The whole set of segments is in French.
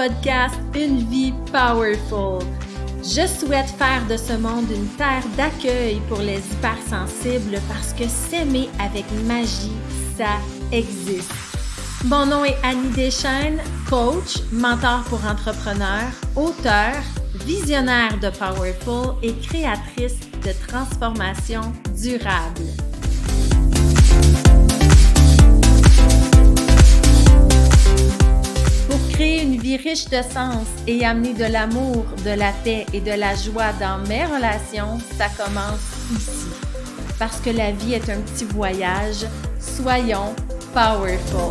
podcast Une vie powerful. Je souhaite faire de ce monde une terre d'accueil pour les hypersensibles parce que s'aimer avec magie, ça existe. Mon nom est Annie Deschênes, coach, mentor pour entrepreneurs, auteure, visionnaire de Powerful et créatrice de transformation durable. Pour créer une vie riche de sens et amener de l'amour, de la paix et de la joie dans mes relations, ça commence ici. Parce que la vie est un petit voyage, soyons powerful.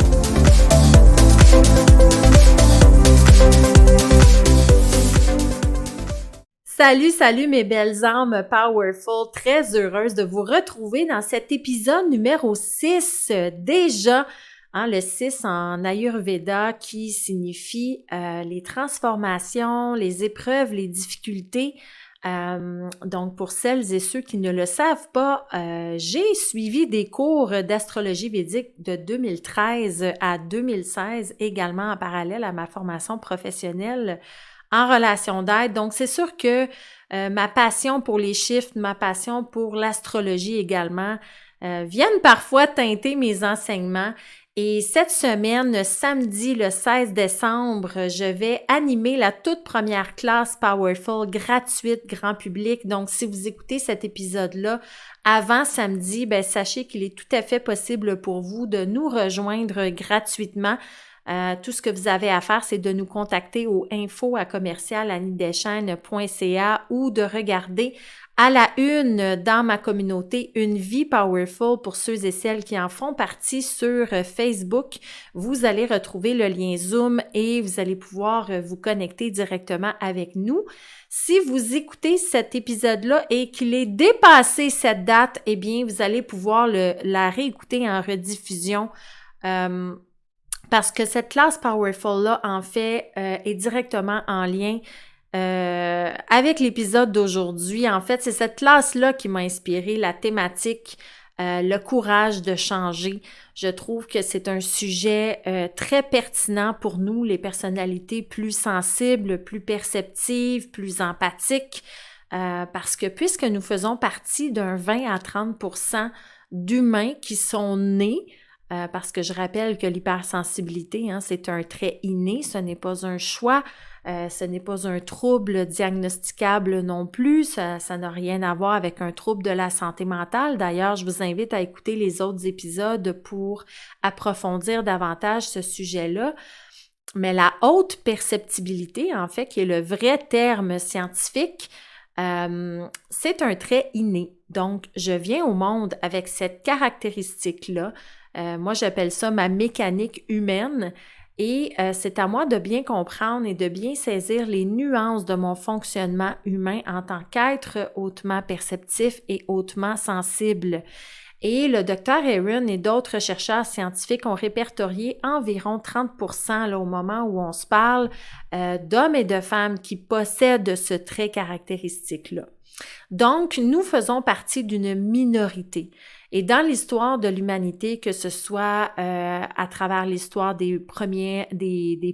Salut mes belles âmes powerful, très heureuse de vous retrouver dans cet épisode numéro 6 déjà. Le 6 en Ayurveda qui signifie les transformations, les épreuves, les difficultés. Donc, pour celles et ceux qui ne le savent pas, j'ai suivi des cours d'astrologie védique de 2013 à 2016, également en parallèle à ma formation professionnelle en relation d'aide. Donc, c'est sûr que ma passion pour les chiffres, ma passion pour l'astrologie également, viennent parfois teinter mes enseignements. Et cette semaine, samedi le 16 décembre, je vais animer la toute première classe Powerful gratuite grand public. Donc, si vous écoutez cet épisode-là avant samedi, sachez qu'il est tout à fait possible pour vous de nous rejoindre gratuitement. Tout ce que vous avez à faire, c'est de nous contacter au info@commercial-anniedeschênes.ca ou de regarder à la une dans ma communauté Une vie powerful pour ceux et celles qui en font partie sur Facebook. Vous allez retrouver le lien Zoom et vous allez pouvoir vous connecter directement avec nous. Si vous écoutez cet épisode-là et qu'il est dépassé cette date, eh bien, vous allez pouvoir la réécouter en rediffusion. Parce que cette classe Powerful-là, en fait, est directement en lien avec l'épisode d'aujourd'hui. En fait, c'est cette classe-là qui m'a inspiré la thématique le courage de changer. Je trouve que c'est un sujet très pertinent pour nous, les personnalités plus sensibles, plus perceptives, plus empathiques, parce que puisque nous faisons partie d'un 20 à 30% d'humains qui sont nés, parce que je rappelle que l'hypersensibilité, c'est un trait inné, ce n'est pas un choix, ce n'est pas un trouble diagnosticable non plus, ça n'a rien à voir avec un trouble de la santé mentale. D'ailleurs, je vous invite à écouter les autres épisodes pour approfondir davantage ce sujet-là. Mais la haute perceptibilité, en fait, qui est le vrai terme scientifique, c'est un trait inné. Donc, je viens au monde avec cette caractéristique-là. Moi, j'appelle ça ma mécanique humaine et c'est à moi de bien comprendre et de bien saisir les nuances de mon fonctionnement humain en tant qu'être hautement perceptif et hautement sensible. Et le Dr. Aron et d'autres chercheurs scientifiques ont répertorié environ 30% là, au moment où on se parle d'hommes et de femmes qui possèdent ce trait caractéristique-là. Donc, nous faisons partie d'une minorité. Et dans l'histoire de l'humanité, que ce soit à travers l'histoire des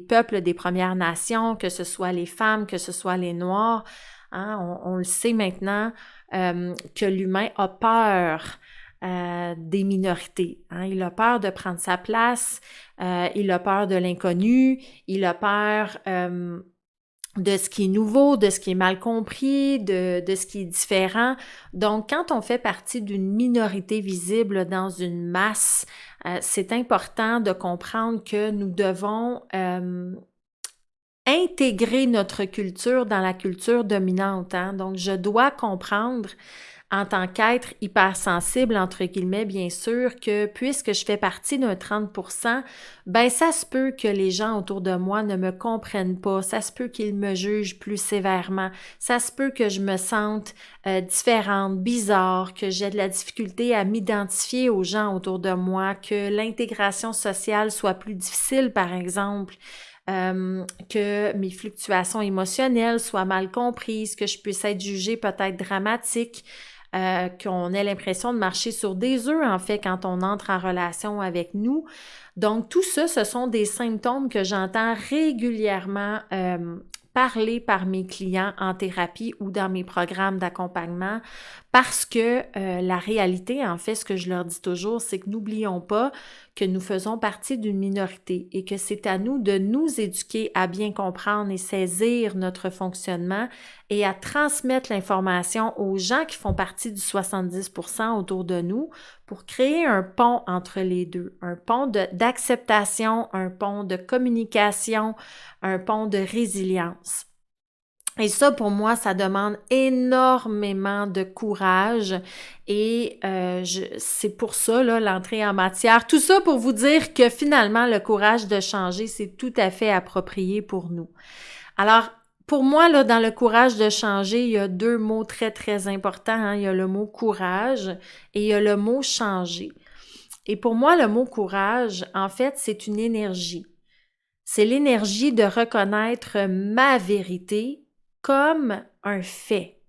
peuples, des Premières Nations, que ce soit les femmes, que ce soit les Noirs, on le sait maintenant que l'humain a peur des minorités. Il a peur de prendre sa place, il a peur de l'inconnu, il a peur de ce qui est nouveau, de ce qui est mal compris, de ce qui est différent. Donc, quand on fait partie d'une minorité visible dans une masse, c'est important de comprendre que nous devons intégrer notre culture dans la culture dominante. Donc, je dois comprendre en tant qu'être hypersensible, entre guillemets, bien sûr, que puisque je fais partie d'un 30%, ça se peut que les gens autour de moi ne me comprennent pas, ça se peut qu'ils me jugent plus sévèrement, ça se peut que je me sente différente, bizarre, que j'ai de la difficulté à m'identifier aux gens autour de moi, que l'intégration sociale soit plus difficile, par exemple, que mes fluctuations émotionnelles soient mal comprises, que je puisse être jugée peut-être dramatique. qu'on ait l'impression de marcher sur des œufs, en fait, quand on entre en relation avec nous. Donc, tout ça, ce sont des symptômes que j'entends régulièrement parler par mes clients en thérapie ou dans mes programmes d'accompagnement parce que la réalité, en fait, ce que je leur dis toujours, c'est que n'oublions pas que nous faisons partie d'une minorité et que c'est à nous de nous éduquer à bien comprendre et saisir notre fonctionnement et à transmettre l'information aux gens qui font partie du 70% autour de nous pour créer un pont entre les deux, un pont d'acceptation, un pont de communication, un pont de résilience. Et ça, pour moi, ça demande énormément de courage et c'est pour ça, là, l'entrée en matière. Tout ça pour vous dire que finalement, le courage de changer, c'est tout à fait approprié pour nous. Alors, pour moi, là, dans le courage de changer, il y a deux mots très, très importants. Hein. Il y a le mot courage et il y a le mot changer. Et pour moi, le mot courage, en fait, c'est une énergie. C'est l'énergie de reconnaître ma vérité comme un fait.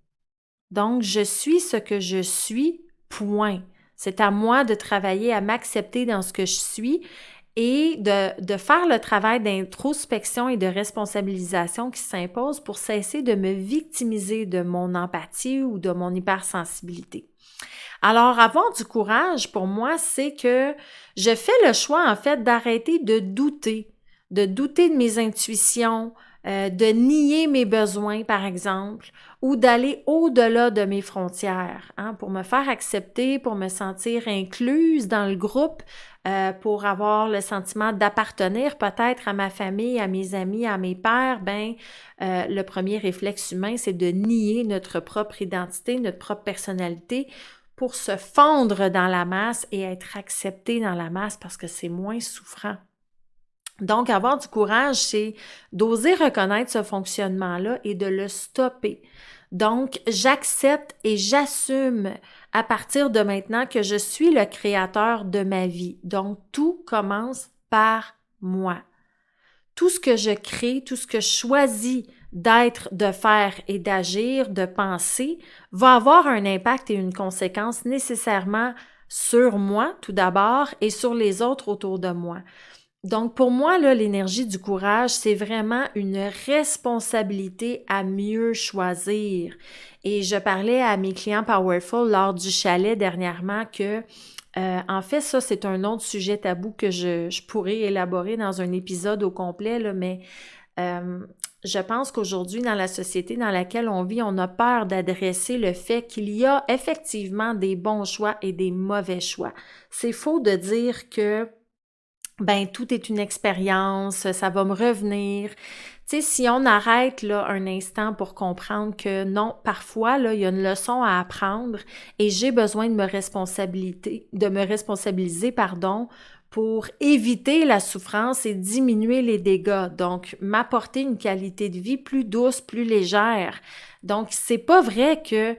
Donc, je suis ce que je suis, point. C'est à moi de travailler à m'accepter dans ce que je suis et de faire le travail d'introspection et de responsabilisation qui s'impose pour cesser de me victimiser de mon empathie ou de mon hypersensibilité. Alors, avoir du courage, pour moi, c'est que je fais le choix, en fait, d'arrêter de douter de mes intuitions, de nier mes besoins, par exemple, ou d'aller au-delà de mes frontières, hein, pour me faire accepter, pour me sentir incluse dans le groupe, pour avoir le sentiment d'appartenir peut-être à ma famille, à mes amis, à mes pairs. Le premier réflexe humain, c'est de nier notre propre identité, notre propre personnalité, pour se fondre dans la masse et être accepté dans la masse parce que c'est moins souffrant. Donc, avoir du courage, c'est d'oser reconnaître ce fonctionnement-là et de le stopper. Donc, j'accepte et j'assume à partir de maintenant que je suis le créateur de ma vie. Donc, tout commence par moi. Tout ce que je crée, tout ce que je choisis d'être, de faire et d'agir, de penser, va avoir un impact et une conséquence nécessairement sur moi, tout d'abord, et sur les autres autour de moi. Donc, pour moi, là, l'énergie du courage, c'est vraiment une responsabilité à mieux choisir. Et je parlais à mes clients Powerful lors du chalet dernièrement que, en fait, ça, c'est un autre sujet tabou que je pourrais élaborer dans un épisode au complet, là, mais je pense qu'aujourd'hui, dans la société dans laquelle on vit, on a peur d'adresser le fait qu'il y a effectivement des bons choix et des mauvais choix. C'est faux de dire que tout est une expérience, ça va me revenir. Tu sais, si on arrête là un instant pour comprendre que non, parfois là, il y a une leçon à apprendre et j'ai besoin de me responsabiliser, pour éviter la souffrance et diminuer les dégâts. Donc, m'apporter une qualité de vie plus douce, plus légère. Donc, c'est pas vrai que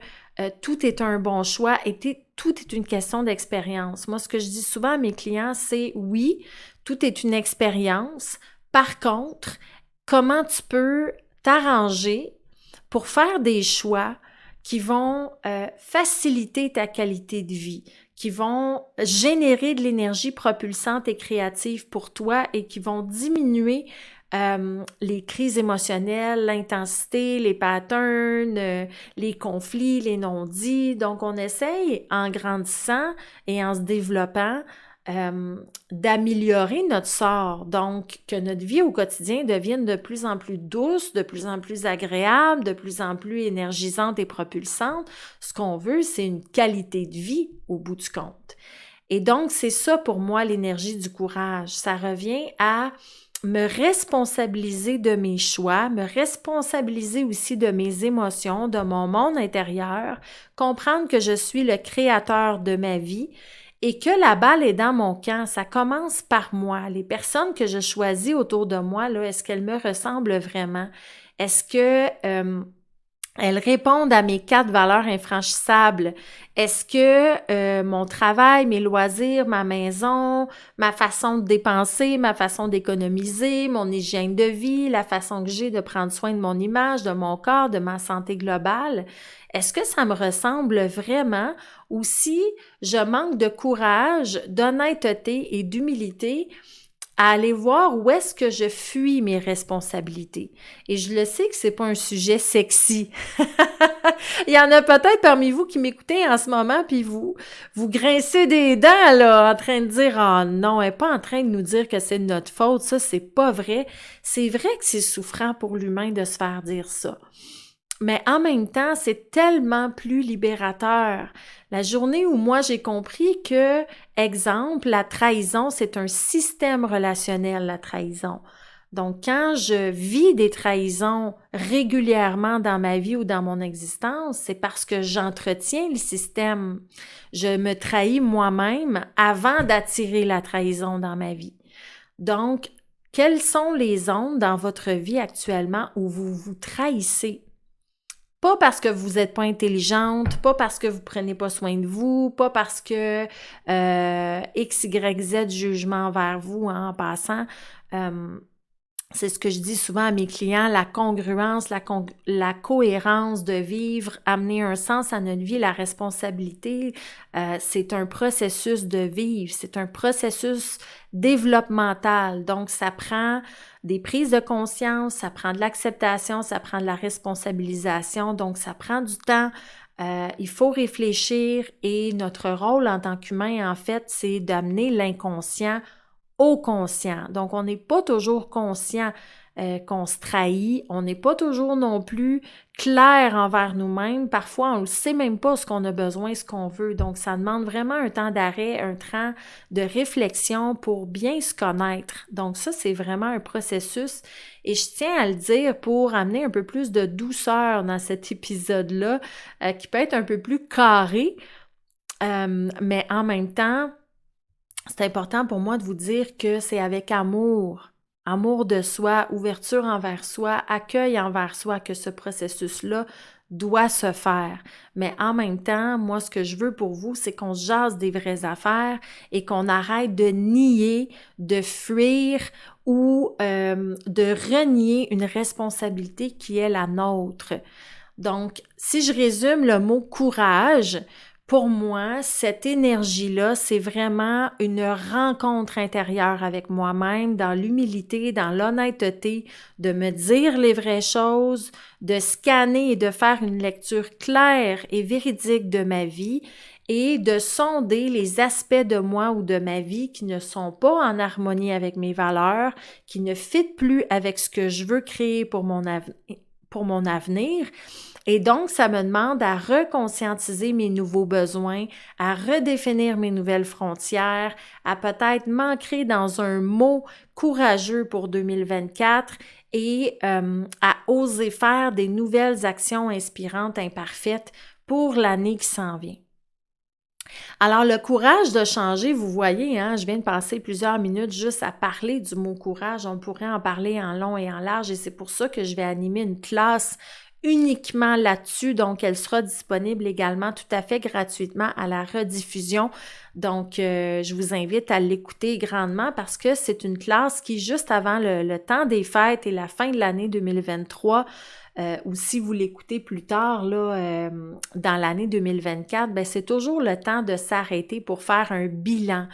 tout est un bon choix et tout est une question d'expérience. Moi, ce que je dis souvent à mes clients, c'est oui, tout est une expérience. Par contre, comment tu peux t'arranger pour faire des choix qui vont faciliter ta qualité de vie, qui vont générer de l'énergie propulsante et créative pour toi et qui vont diminuer les crises émotionnelles, l'intensité, les patterns, les conflits, les non-dits. Donc, on essaye, en grandissant et en se développant, d'améliorer notre sort, donc que notre vie au quotidien devienne de plus en plus douce, de plus en plus agréable, de plus en plus énergisante et propulsante. Ce qu'on veut, c'est une qualité de vie au bout du compte. Et donc, c'est ça pour moi l'énergie du courage. Ça revient à me responsabiliser de mes choix, me responsabiliser aussi de mes émotions, de mon monde intérieur, comprendre que je suis le créateur de ma vie et que la balle est dans mon camp. Ça commence par moi. Les personnes que je choisis autour de moi, là, est-ce qu'elles me ressemblent vraiment? Est-ce que Elles répondent à mes 4 valeurs infranchissables. Est-ce que mon travail, mes loisirs, ma maison, ma façon de dépenser, ma façon d'économiser, mon hygiène de vie, la façon que j'ai de prendre soin de mon image, de mon corps, de ma santé globale, est-ce que ça me ressemble vraiment ou si je manque de courage, d'honnêteté et d'humilité à aller voir où est-ce que je fuis mes responsabilités. Et je le sais que c'est pas un sujet sexy. Il y en a peut-être parmi vous qui m'écoutez en ce moment, puis vous grincez des dents, là, en train de dire « Ah non, elle n'est pas en train de nous dire que c'est de notre faute, ça, c'est pas vrai. » C'est vrai que c'est souffrant pour l'humain de se faire dire ça. Mais en même temps, c'est tellement plus libérateur. La journée où moi j'ai compris que, exemple, la trahison, c'est un système relationnel, la trahison. Donc, quand je vis des trahisons régulièrement dans ma vie ou dans mon existence, c'est parce que j'entretiens le système. Je me trahis moi-même avant d'attirer la trahison dans ma vie. Donc, quelles sont les zones dans votre vie actuellement où vous vous trahissez? Pas parce que vous n'êtes pas intelligente, pas parce que vous prenez pas soin de vous, pas parce que X, Y, Z jugement envers vous, hein, en passant. C'est ce que je dis souvent à mes clients, la congruence, la cohérence de vivre, amener un sens à notre vie, la responsabilité, c'est un processus de vivre, c'est un processus développemental. Donc, ça prend des prises de conscience, ça prend de l'acceptation, ça prend de la responsabilisation, donc ça prend du temps. Il faut réfléchir et notre rôle en tant qu'humain, en fait, c'est d'amener l'inconscient au conscient. Donc, on n'est pas toujours conscient qu'on se trahit, on n'est pas toujours non plus clair envers nous-mêmes. Parfois, on ne sait même pas ce qu'on a besoin, ce qu'on veut. Donc, ça demande vraiment un temps d'arrêt, un temps de réflexion pour bien se connaître. Donc, ça, c'est vraiment un processus. Et je tiens à le dire pour amener un peu plus de douceur dans cet épisode-là, qui peut être un peu plus carré, mais en même temps, c'est important pour moi de vous dire que c'est avec amour de soi, ouverture envers soi, accueil envers soi que ce processus-là doit se faire. Mais en même temps, moi, ce que je veux pour vous, c'est qu'on se jase des vraies affaires et qu'on arrête de nier, de fuir ou de renier une responsabilité qui est la nôtre. Donc, si je résume le mot courage, pour moi, cette énergie-là, c'est vraiment une rencontre intérieure avec moi-même, dans l'humilité, dans l'honnêteté, de me dire les vraies choses, de scanner et de faire une lecture claire et véridique de ma vie et de sonder les aspects de moi ou de ma vie qui ne sont pas en harmonie avec mes valeurs, qui ne fitent plus avec ce que je veux créer pour mon avenir. Et donc, ça me demande à reconscientiser mes nouveaux besoins, à redéfinir mes nouvelles frontières, à peut-être m'ancrer dans un mot courageux pour 2024 et à oser faire des nouvelles actions inspirantes, imparfaites pour l'année qui s'en vient. Alors, le courage de changer, vous voyez, hein, je viens de passer plusieurs minutes juste à parler du mot courage. On pourrait en parler en long et en large et c'est pour ça que je vais animer une classe uniquement là-dessus, donc elle sera disponible également tout à fait gratuitement à la rediffusion. Donc, je vous invite à l'écouter grandement parce que c'est une classe qui, juste avant le temps des fêtes et la fin de l'année 2023, ou si vous l'écoutez plus tard, là, dans l'année 2024, ben c'est toujours le temps de s'arrêter pour faire un bilan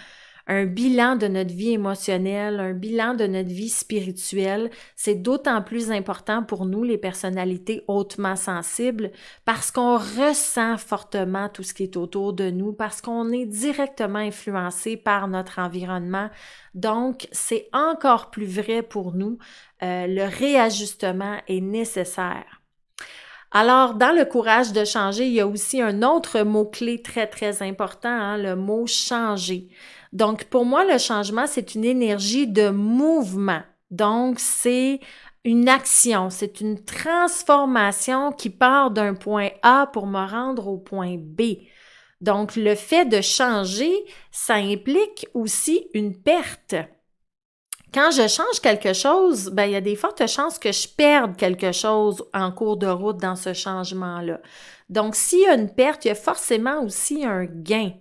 de notre vie émotionnelle, un bilan de notre vie spirituelle. C'est d'autant plus important pour nous, les personnalités hautement sensibles, parce qu'on ressent fortement tout ce qui est autour de nous, parce qu'on est directement influencé par notre environnement. Donc, c'est encore plus vrai pour nous. Le réajustement est nécessaire. Alors, dans le courage de changer, il y a aussi un autre mot-clé très, très important, hein, le mot « changer ». Donc, pour moi, le changement, c'est une énergie de mouvement. Donc, c'est une action, c'est une transformation qui part d'un point A pour me rendre au point B. Donc, le fait de changer, ça implique aussi une perte. Quand je change quelque chose, ben il y a des fortes chances que je perde quelque chose en cours de route dans ce changement-là. Donc, s'il y a une perte, il y a forcément aussi un gain.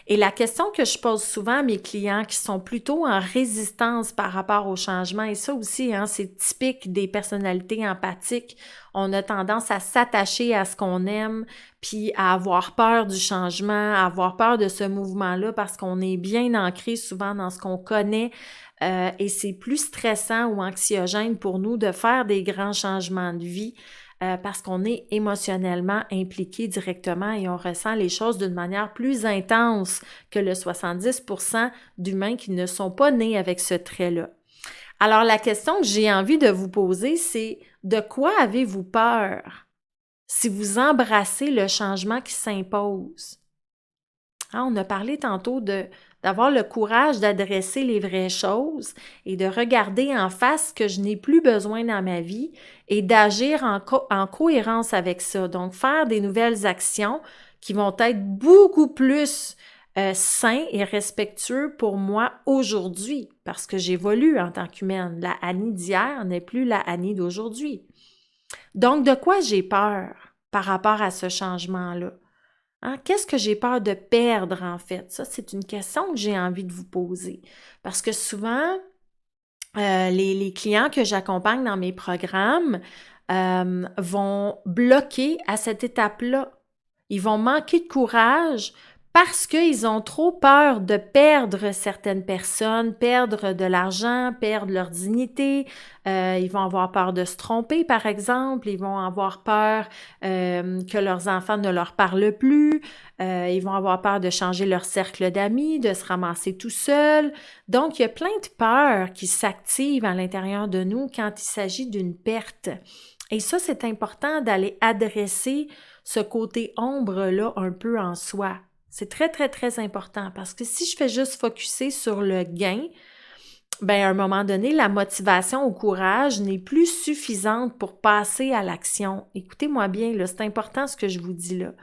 Et la question que je pose souvent à mes clients qui sont plutôt en résistance par rapport au changement, et ça aussi, hein, c'est typique des personnalités empathiques, on a tendance à s'attacher à ce qu'on aime, puis à avoir peur du changement, à avoir peur de ce mouvement-là parce qu'on est bien ancré souvent dans ce qu'on connaît, et c'est plus stressant ou anxiogène pour nous de faire des grands changements de vie. Parce qu'on est émotionnellement impliqué directement et on ressent les choses d'une manière plus intense que le 70% d'humains qui ne sont pas nés avec ce trait-là. Alors, la question que j'ai envie de vous poser, c'est de quoi avez-vous peur si vous embrassez le changement qui s'impose? Hein, on a parlé tantôt d'avoir le courage d'adresser les vraies choses et de regarder en face ce que je n'ai plus besoin dans ma vie et d'agir en cohérence avec ça. Donc, faire des nouvelles actions qui vont être beaucoup plus sains et respectueux pour moi aujourd'hui parce que j'évolue en tant qu'humaine. La Annie d'hier n'est plus la Annie d'aujourd'hui. Donc, de quoi j'ai peur par rapport à ce changement-là? Hein? Qu'est-ce que j'ai peur de perdre, en fait? Ça, c'est une question que j'ai envie de vous poser. Parce que souvent, les clients que j'accompagne dans mes programmes vont bloquer à cette étape-là. Ils vont manquer de courage parce qu'ils ont trop peur de perdre certaines personnes, perdre de l'argent, perdre leur dignité. Ils vont avoir peur de se tromper, par exemple. Ils vont avoir peur que leurs enfants ne leur parlent plus. Ils vont avoir peur de changer leur cercle d'amis, de se ramasser tout seul. Donc, il y a plein de peurs qui s'activent à l'intérieur de nous quand il s'agit d'une perte. Et ça, c'est important d'aller adresser ce côté ombre-là un peu en soi. C'est très, très, très important parce que si je fais juste focusser sur le gain, ben à un moment donné, la motivation au courage n'est plus suffisante pour passer à l'action. Écoutez-moi bien, là, c'est important ce que je vous dis là.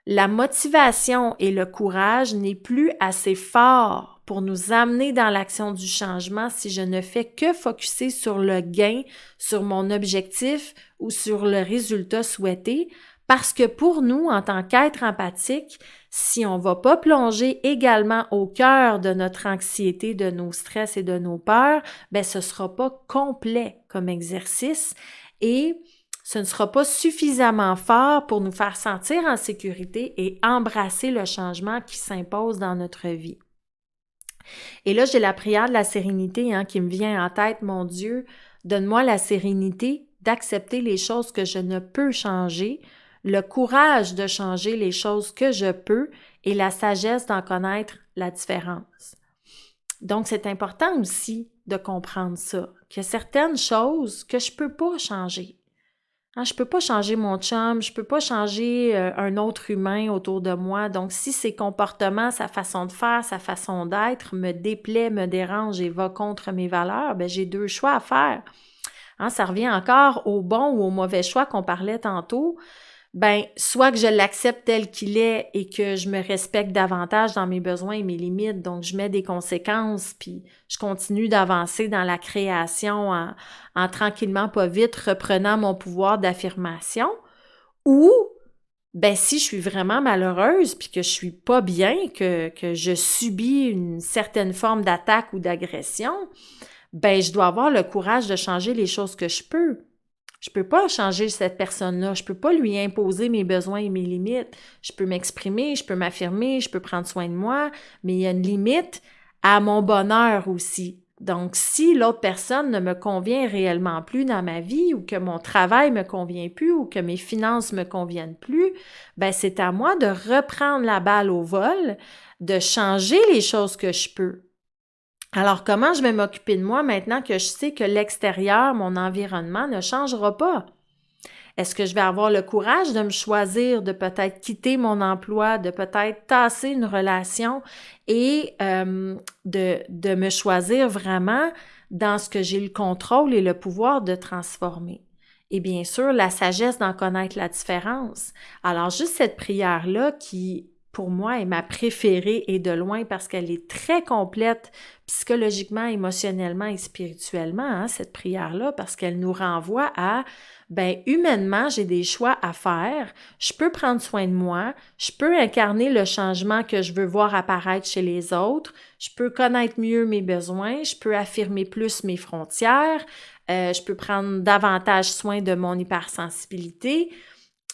La motivation et le courage n'est plus assez fort pour nous amener dans l'action du changement si je ne fais que focusser sur le gain, sur mon objectif ou sur le résultat souhaité. Parce que pour nous, en tant qu'être empathique, si on ne va pas plonger également au cœur de notre anxiété, de nos stress et de nos peurs, ben ce ne sera pas complet comme exercice et ce ne sera pas suffisamment fort pour nous faire sentir en sécurité et embrasser le changement qui s'impose dans notre vie. Et là, j'ai la prière de la sérénité qui me vient en tête. Mon Dieu, donne-moi la sérénité d'accepter les choses que je ne peux changer, le courage de changer les choses que je peux et la sagesse d'en connaître la différence. Donc, c'est important aussi de comprendre ça, qu'il y a certaines choses que je ne peux pas changer. Je ne peux pas changer mon chum, je ne peux pas changer un autre humain autour de moi. Donc, si ses comportements, sa façon de faire, sa façon d'être me déplaît, me dérange et va contre mes valeurs, ben j'ai deux choix à faire. Ça revient encore au bon ou au mauvais choix qu'on parlait tantôt. Ben, soit que je l'accepte tel qu'il est et que je me respecte davantage dans mes besoins et mes limites, donc je mets des conséquences, puis je continue d'avancer dans la création en tranquillement, pas vite, reprenant mon pouvoir d'affirmation, ou ben si je suis vraiment malheureuse puis que je suis pas bien, que je subis une certaine forme d'attaque ou d'agression, ben je dois avoir le courage de changer les choses que je peux. Je peux pas changer cette personne-là, je peux pas lui imposer mes besoins et mes limites. Je peux m'exprimer, je peux m'affirmer, je peux prendre soin de moi, mais il y a une limite à mon bonheur aussi. Donc, si l'autre personne ne me convient réellement plus dans ma vie ou que mon travail me convient plus ou que mes finances me conviennent plus, ben c'est à moi de reprendre la balle au vol, de changer les choses que je peux. Alors, comment je vais m'occuper de moi maintenant que je sais que l'extérieur, mon environnement, ne changera pas? Est-ce que je vais avoir le courage de me choisir, de peut-être quitter mon emploi, de peut-être tasser une relation et de me choisir vraiment dans ce que j'ai le contrôle et le pouvoir de transformer? Et bien sûr, la sagesse d'en connaître la différence. Alors, juste cette prière-là qui pour moi, est ma préférée et de loin parce qu'elle est très complète psychologiquement, émotionnellement et spirituellement, hein, cette prière-là, parce qu'elle nous renvoie à, humainement, j'ai des choix à faire, je peux prendre soin de moi, je peux incarner le changement que je veux voir apparaître chez les autres, je peux connaître mieux mes besoins, je peux affirmer plus mes frontières, je peux prendre davantage soin de mon hypersensibilité.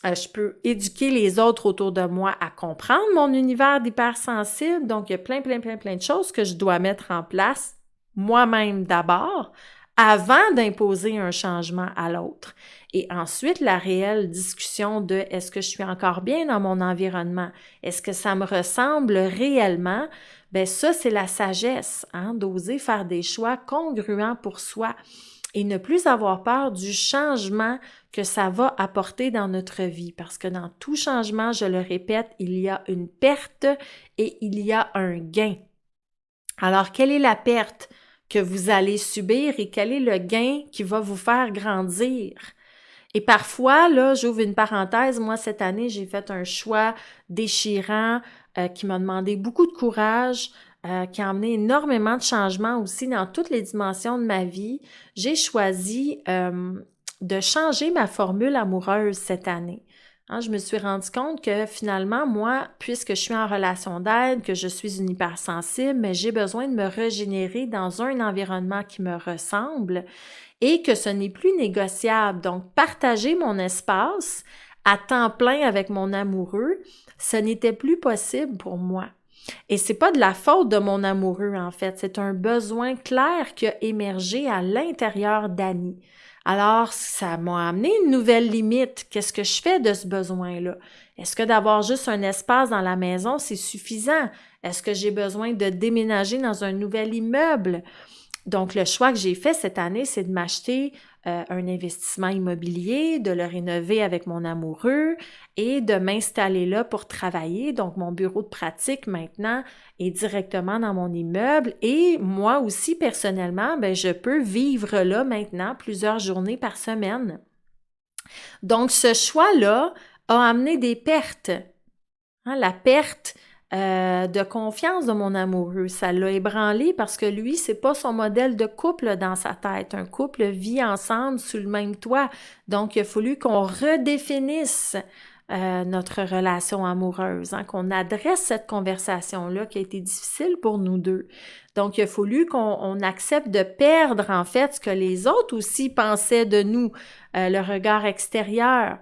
Je peux éduquer les autres autour de moi à comprendre mon univers d'hypersensible. Donc, il y a plein de choses que je dois mettre en place moi-même d'abord avant d'imposer un changement à l'autre. Et ensuite, la réelle discussion de est-ce que je suis encore bien dans mon environnement? Est-ce que ça me ressemble réellement? Ça, c'est la sagesse, hein, d'oser faire des choix congruents pour soi et ne plus avoir peur du changement que ça va apporter dans notre vie. Parce que dans tout changement, je le répète, il y a une perte et il y a un gain. Alors, quelle est la perte que vous allez subir et quel est le gain qui va vous faire grandir? Et parfois, là, j'ouvre une parenthèse, moi, cette année, j'ai fait un choix déchirant qui m'a demandé beaucoup de courage, qui a amené énormément de changements aussi dans toutes les dimensions de ma vie. J'ai choisi de changer ma formule amoureuse cette année. Hein, je me suis rendu compte que finalement, moi, puisque je suis en relation d'aide, que je suis une hypersensible, mais j'ai besoin de me régénérer dans un environnement qui me ressemble et que ce n'est plus négociable. Donc, partager mon espace à temps plein avec mon amoureux, ce n'était plus possible pour moi. Et c'est pas de la faute de mon amoureux, en fait. C'est un besoin clair qui a émergé à l'intérieur d'Annie. Alors, ça m'a amené une nouvelle limite. Qu'est-ce que je fais de ce besoin-là? Est-ce que d'avoir juste un espace dans la maison, c'est suffisant? Est-ce que j'ai besoin de déménager dans un nouvel immeuble? Donc, le choix que j'ai fait cette année, c'est de m'acheter un investissement immobilier, de le rénover avec mon amoureux et de m'installer là pour travailler. Donc, mon bureau de pratique maintenant est directement dans mon immeuble et moi aussi, personnellement, je peux vivre là maintenant plusieurs journées par semaine. Donc, ce choix-là a amené des pertes. Hein, la perte de confiance de mon amoureux, ça l'a ébranlé parce que lui, c'est pas son modèle de couple dans sa tête. Un couple vit ensemble sous le même toit. Donc, il a fallu qu'on redéfinisse notre relation amoureuse, hein, qu'on adresse cette conversation-là qui a été difficile pour nous deux. Donc, il a fallu qu'on accepte de perdre, en fait, ce que les autres aussi pensaient de nous, le regard extérieur.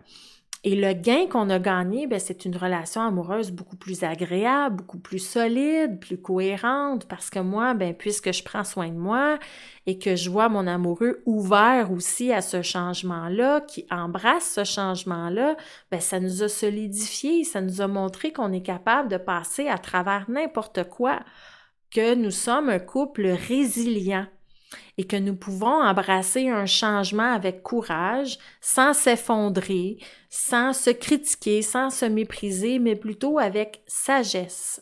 Et le gain qu'on a gagné, c'est une relation amoureuse beaucoup plus agréable, beaucoup plus solide, plus cohérente, parce que moi, puisque je prends soin de moi et que je vois mon amoureux ouvert aussi à ce changement-là, qui embrasse ce changement-là, ça nous a solidifié, ça nous a montré qu'on est capable de passer à travers n'importe quoi, que nous sommes un couple résilient. Et que nous pouvons embrasser un changement avec courage, sans s'effondrer, sans se critiquer, sans se mépriser, mais plutôt avec sagesse.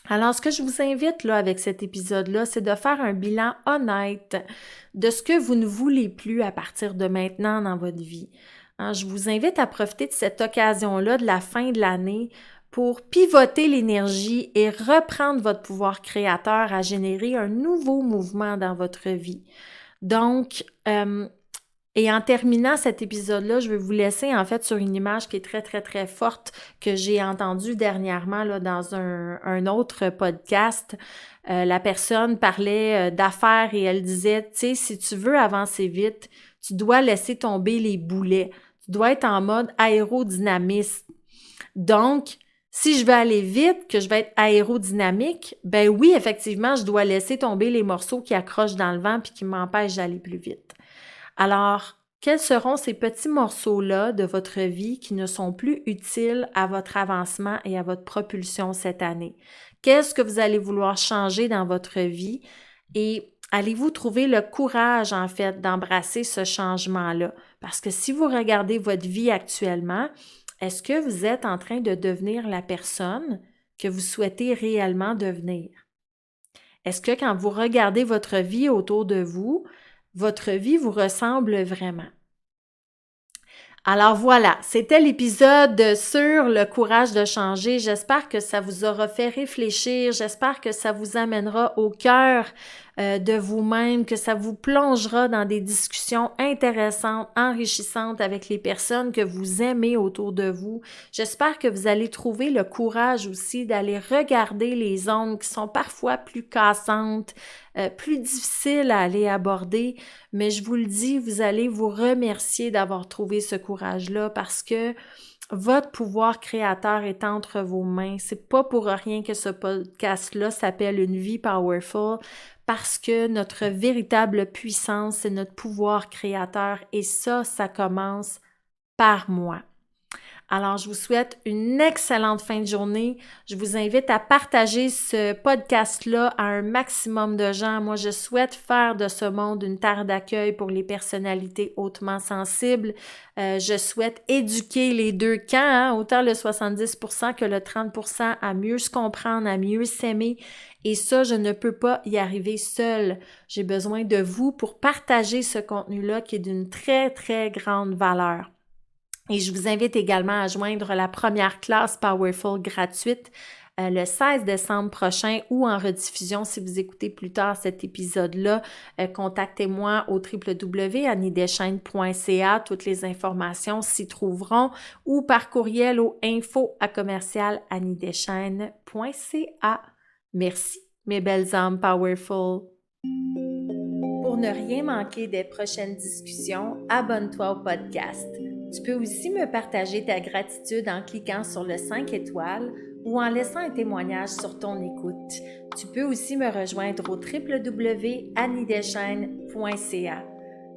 Alors, ce que je vous invite là avec cet épisode-là, c'est de faire un bilan honnête de ce que vous ne voulez plus à partir de maintenant dans votre vie. Hein, je vous invite à profiter de cette occasion-là de la fin de l'année pour pivoter l'énergie et reprendre votre pouvoir créateur à générer un nouveau mouvement dans votre vie. Donc, et en terminant cet épisode-là, je vais vous laisser en fait sur une image qui est très forte que j'ai entendue dernièrement là, dans un autre podcast. La personne parlait d'affaires et elle disait, tu sais, si tu veux avancer vite, tu dois laisser tomber les boulets. Tu dois être en mode aérodynamisme. Donc, si je veux aller vite, que je vais être aérodynamique, oui, effectivement, je dois laisser tomber les morceaux qui accrochent dans le vent puis qui m'empêchent d'aller plus vite. Alors, quels seront ces petits morceaux-là de votre vie qui ne sont plus utiles à votre avancement et à votre propulsion cette année? Qu'est-ce que vous allez vouloir changer dans votre vie? Et allez-vous trouver le courage, en fait, d'embrasser ce changement-là? Parce que si vous regardez votre vie actuellement, est-ce que vous êtes en train de devenir la personne que vous souhaitez réellement devenir? Est-ce que quand vous regardez votre vie autour de vous, votre vie vous ressemble vraiment? Alors voilà, c'était l'épisode sur le courage de changer. J'espère que ça vous aura fait réfléchir, j'espère que ça vous amènera au cœur de vous-même, que ça vous plongera dans des discussions intéressantes, enrichissantes avec les personnes que vous aimez autour de vous. J'espère que vous allez trouver le courage aussi d'aller regarder les zones qui sont parfois plus cassantes, plus difficiles à aller aborder, mais je vous le dis, vous allez vous remercier d'avoir trouvé ce courage-là parce que votre pouvoir créateur est entre vos mains. C'est pas pour rien que ce podcast-là s'appelle Une vie powerful, parce que notre véritable puissance, c'est notre pouvoir créateur et ça commence par moi. Alors, je vous souhaite une excellente fin de journée. Je vous invite à partager ce podcast-là à un maximum de gens. Moi, je souhaite faire de ce monde une terre d'accueil pour les personnalités hautement sensibles. Je souhaite éduquer les deux camps, autant le 70% que le 30% à mieux se comprendre, à mieux s'aimer. Et ça, je ne peux pas y arriver seule. J'ai besoin de vous pour partager ce contenu-là qui est d'une très, très grande valeur. Et je vous invite également à joindre la première classe Powerful gratuite le 16 décembre prochain ou en rediffusion si vous écoutez plus tard cet épisode-là. Contactez-moi au www.anniedeschênes.ca. Toutes les informations s'y trouveront ou par courriel au info@anniedeschênes.ca. Merci, mes belles âmes Powerful. Pour ne rien manquer des prochaines discussions, abonne-toi au podcast. Tu peux aussi me partager ta gratitude en cliquant sur le 5 étoiles ou en laissant un témoignage sur ton écoute. Tu peux aussi me rejoindre au www.anniedeschênes.ca.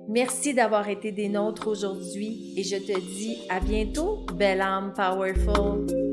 Merci d'avoir été des nôtres aujourd'hui et je te dis à bientôt, belle âme powerful!